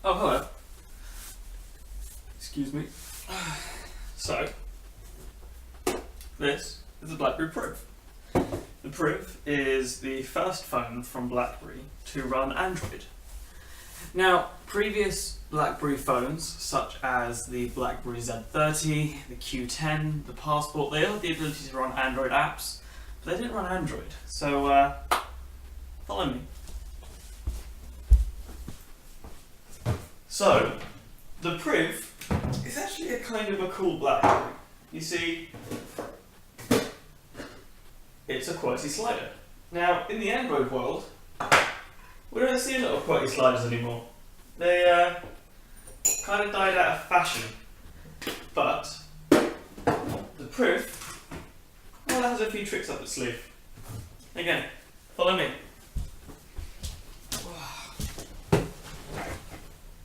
Oh, hello. Excuse me. So, this is the Blackberry Priv. The Priv is the first phone from BlackBerry to run Android. Now, previous BlackBerry phones, such as the BlackBerry Z30, the Q10, the Passport, they had the ability to run Android apps, but they didn't run Android. So, follow me. So, the Priv is actually a kind of a cool BlackBerry. You see, it's a QWERTY slider. Now, in the Android world, we don't see a lot of QWERTY sliders anymore. They kind of died out of fashion. But the Priv, well, it has a few tricks up its sleeve. Again, follow me.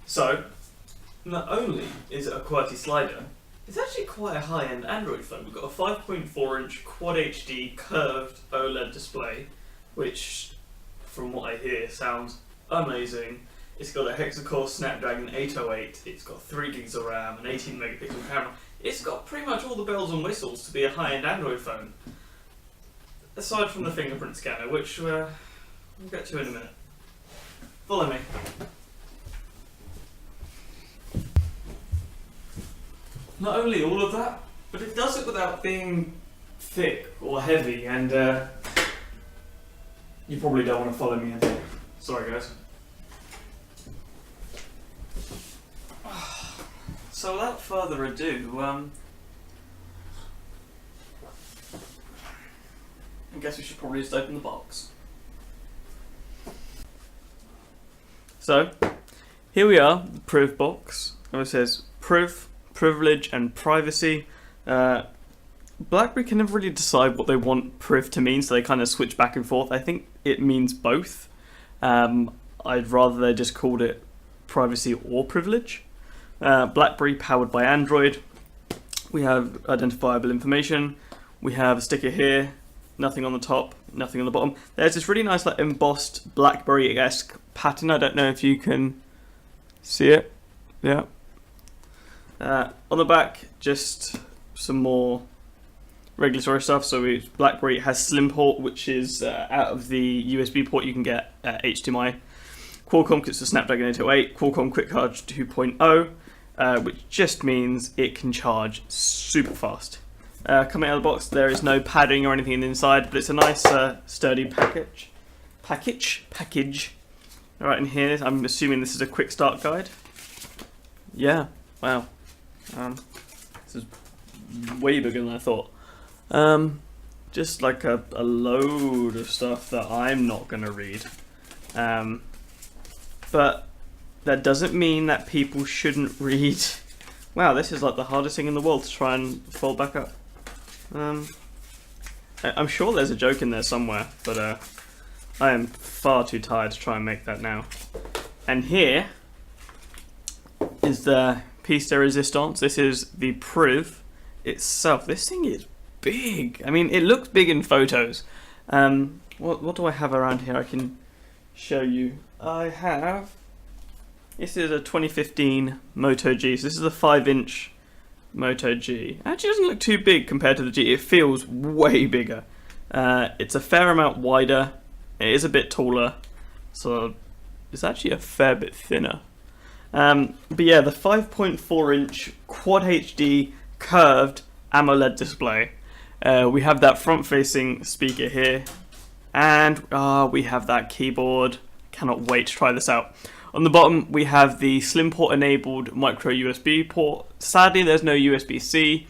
So, not only is it a QWERTY slider, it's actually quite a high-end Android phone. We've got a 5.4-inch Quad HD curved OLED display, which, from what I hear, sounds amazing. It's got a hexa-core Snapdragon 808, it's got 3 gigs of RAM, an 18-megapixel camera. It's got pretty much all the bells and whistles to be a high-end Android phone. Aside from the fingerprint scanner, which we'll get to in a minute. Follow me. Not only all of that, but it does it without being thick or heavy, and you probably don't want to follow me in here. Sorry guys. So without further ado, I guess we should probably just open the box. So, here we are, the Priv box. It says Priv, privilege and privacy. BlackBerry can never really decide what they want Priv to mean, so they kind of switch back and forth. I think it means both. I'd rather they just called it privacy or privilege. BlackBerry powered by Android. We have identifiable information. We have a sticker here, nothing on the top, nothing on the bottom. There's this really nice like embossed BlackBerry-esque pattern. I don't know if you can see it. Yeah. On the back, just some more regulatory stuff. So BlackBerry has Slim port, which is out of the USB port you can get HDMI. Qualcomm gets the Snapdragon 808, Qualcomm Quick Charge 2.0, which just means it can charge super fast. Coming out of the box, there is no padding or anything inside, but it's a nice sturdy package. All right, in here, I'm assuming this is a quick start guide. Yeah, wow. This is way bigger than I thought. Just like a load of stuff that I'm not going to read. But that doesn't mean that people shouldn't read. Wow, this is like the hardest thing in the world to try and fold back up. I'm sure there's a joke in there somewhere, but I am far too tired to try and make that now. And here is the piece de resistance. This is the Priv itself. This thing is big. I mean, it looks big in photos. What do I have around here I can show you? This is a 2015 Moto G. So this is a 5-inch Moto G. Actually doesn't look too big compared to the G. It feels way bigger. It's a fair amount wider. It is a bit taller. So it's actually a fair bit thinner. But yeah, the 5.4-inch Quad HD curved AMOLED display. We have that front-facing speaker here, and we have that keyboard. Cannot wait to try this out. On the bottom, we have the Slim port-enabled micro USB port. Sadly, there's no USB-C.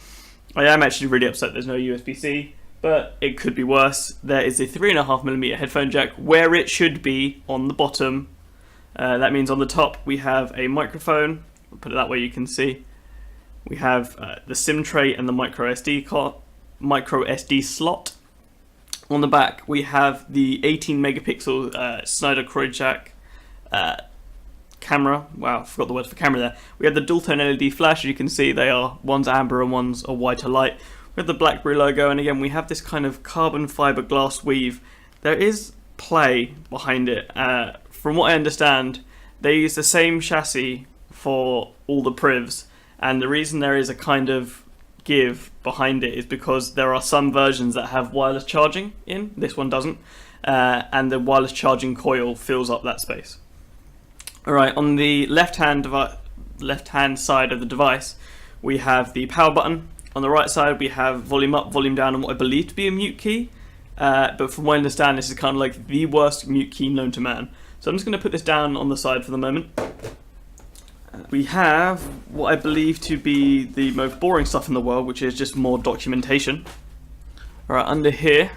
I am actually really upset there's no USB-C, but it could be worse. There is a 3.5mm headphone jack where it should be on the bottom. That means on the top we have a microphone. I'll put it that way you can see. We have the SIM tray and the micro SD slot. On the back we have the 18-megapixel Snyder Jack camera. Wow, I forgot the word for camera there. We have the dual-tone LED flash. As you can see, one's amber and one's a whiter light. We have the BlackBerry logo, and again we have this kind of carbon fiber glass weave. There is play behind it. From what I understand, they use the same chassis for all the Privs, and the reason there is a kind of give behind it is because there are some versions that have wireless charging in, this one doesn't, and the wireless charging coil fills up that space. Alright, on the left-hand side of the device, we have the power button. On the right side, we have volume up, volume down, and what I believe to be a mute key. But from what I understand, this is kind of like the worst mute key known to man. So I'm just going to put this down on the side for the moment. We have what I believe to be the most boring stuff in the world, which is just more documentation. Alright, under here,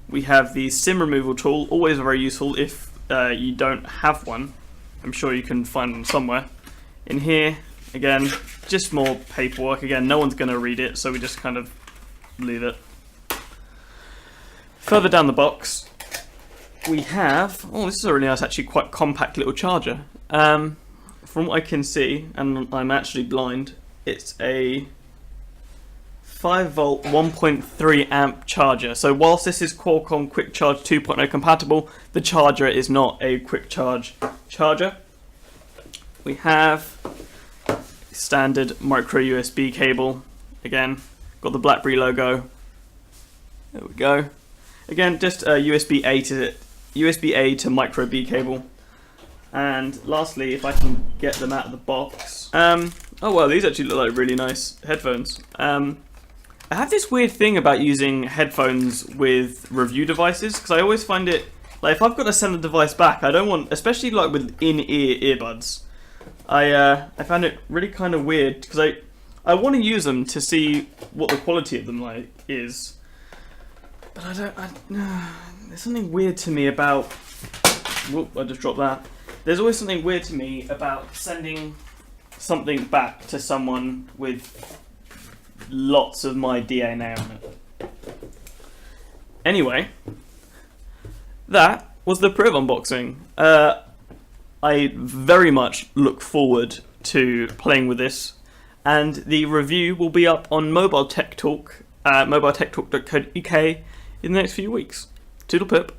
we have the SIM removal tool, always very useful if you don't have one. I'm sure you can find one somewhere. In here, again, just more paperwork. Again, no one's going to read it, so we just kind of leave it. Further down the box, we have, oh, this is a really nice, actually quite compact little charger. From what I can see, and I'm actually blind, it's a 5V 1.3 amp charger. So whilst this is Qualcomm Quick Charge 2.0 compatible, the charger is not a quick charge charger. We have standard micro USB cable. Again, got the Blackberry logo. There we go. Again, just a USB-A to micro B cable. And lastly, if I can get them out of the box. Oh well, these actually look like really nice headphones. I have this weird thing about using headphones with review devices, because I always find it, like if I've got to send the device back, I don't want, especially like with in-ear earbuds, I found it really kind of weird, because I want to use them to see what the quality of them like is. But there's something weird to me about, whoop, I just dropped that. There's always something weird to me about sending something back to someone with lots of my DNA on it. Anyway, that was the Priv unboxing. I very much look forward to playing with this, and the review will be up on MobileTechTalk, mobiletechtalk.co.uk in the next few weeks. Toodle pip.